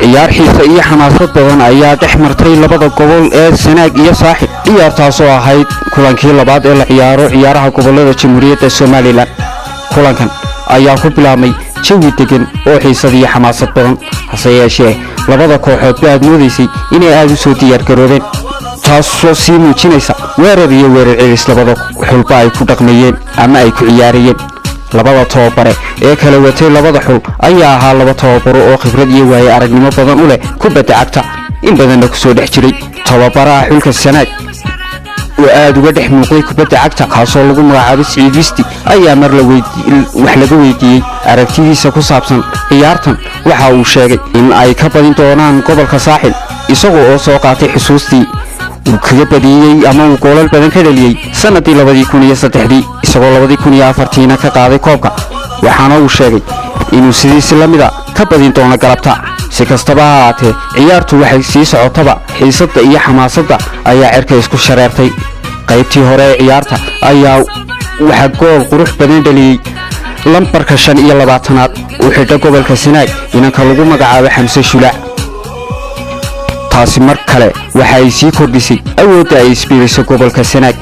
ciyaar xiiso iyo xamaasad badan ayaa dhex martay labada gobol ee Sanaag iyo Saaxil ciyaartaas oo ahayd kulankii labaad ee la ciyaaro ciyaaraha gobolada Jamhuuriyadda Soomaaliland kulankan ayaa ku bilaabmay jawi degan oo xiisad iyo xamaasad badan hase yeeshee labada kooxood aad moodaysay inay aad u soo diyaar garoobeen taasoo sii muujinaysa weerar iyo weerar celis labada xulba ay ku dhaqmayeen ama ay ku ciyaarayeen labada tababare ee kala watay labada xul ayaa ahaa laba tababaro oo khibrad iyo waaye aragnimo badan u leh kubadda cagta in badanna ku soo dhex jiray tababaraha xulka Sanaag oo aad uga dhex muuqday kubadda cagta kaasoo lagu magacaabay Siciid Wisti ayaa mar wax laga weydiiyey aragtidiisa ku saabsan ciyaartan waxa uu sheegay in ay ka badin doonaan gobolka Saaxil isagoo oo soo qaatay xusuustii uu kaga badiyay ama uu goolal badan ka dhaliyay sanadii 2003 isagoo 2004 ka qaaday koobka waxaana uu sheegay inuu sidiisa la mid ah ka badin doono galabta si kastaba ha ahaatee ciyaartu waxay sii socotaba xiisadda iyo xamaasadda ayaa cirka isku shareertay qaybtii hore ee ciyaarta ayaa waxa gool qurux badan dhaliyay lambarka 25aad uu xidha gobolka Sanaag inanka lagu magacaabo Xamse Shulaac taasi mar kale waxa ay sii kordhisay awoodda ay isbiirayso gobolka Sanaag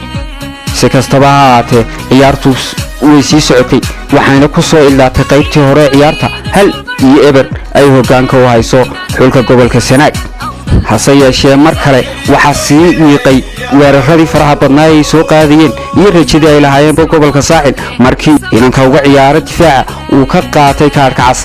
si kastaba ha ahaatee ciyaartu way sii socotay waxaana ku soo ildaatay qaybtii hore ciyaarta hal iyo eber ay hoggaanka u hayso xulka gobolka Sanaag hase yeeshee mar kale waxa sii wiiqay weeraradii faraha badnaa ay soo qaadayeen iyo rajadii ay lahaayeen gobolka Saaxil markii inanka uga ciyaaro difaaca uu ka qaatay kaarka cas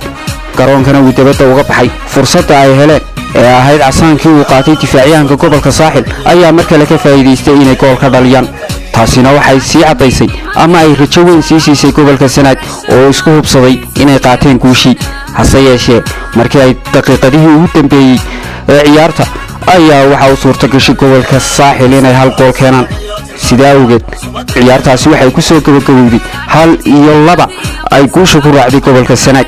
garoonkana uu dabadda uga baxay fursadda ay heleen ee ahayd casaankii uu qaatay difaaciyahanka gobolka Saaxil ayaa mar kale ka faa'iideystay inay gool ka dhaliyaan taasina waxay sii cadaysay ama ay rajo weyn sii siisay gobolka Sanaag oo isku hubsaday inay qaateen guushii hase yeeshee markii ay daqiiqadihii ugu dambeeyay ee ciyaarta ayaa waxa uu suurto gashay gobolka Saaxil inay hal gool keenaan sidaa awgeed ciyaartaasi waxay ku soo gabagabowday 1-2 ay guusha ku raacday gobolka Sanaag